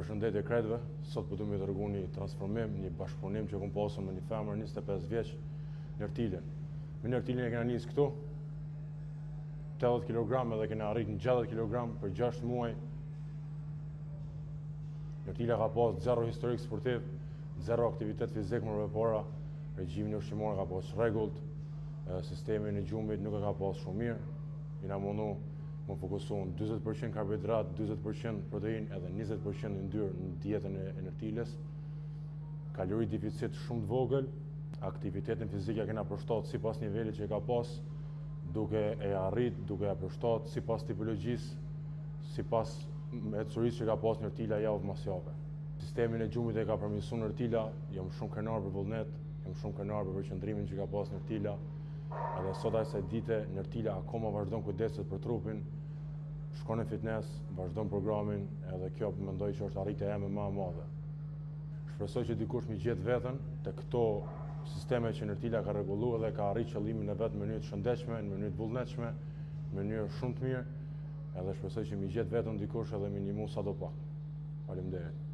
Përshëndetje krejtëve, sot po du me t'regu një transformim, një bashkëpunim që kom pasur me një femër 25 vjeç në Ertilin. Me në Ertilin e kena njës këtu, 80 kg edhe kena arrit në 60 kg për 6 muaj. Ertila ka pas zero historik sportiv, zero aktivitet fizik më përpara, regjimin ushqimor ka pas rregullt, sistemi në gjumit nuk e ka pas shumë mirë. Jena mundu më fokusuar 40% karbohidrat, 40% protein edhe 20% yndyrë në dietën e Ertilës. Kalori deficit shumë të vogël, aktivitetin fizik ja kena përshtat sipas nivelit që e ka pas, duke e arrit, duke ja përshtat sipas tipologjisë, sipas ecërisë që ka pas në Ertila javë mas jave. Sistemin e gjumit e ka përmirësuar në Ertila, jam shumë krenar për vullnet, jam shumë krenar për përqendrimin që ka pas në Ertila. Edhe sot asaj dite në Ertila akoma vazhdon kujdeset për trupin, shkon në fitness, vazhdon programin, edhe kjo mendoj që është arritja eme më e madhe. Shpresoj që dikush mi gjetë veten te këto sisteme që në Ertila ka rregulluar dhe ka arrit qëllimin e vet në mënyrë të shëndetshme, në mënyrë të vullnetshme, në mënyrë shumë të mirë, edhe shpresoj që mi gjetë veten dikush edhe minimu sadopak. Faleminderit.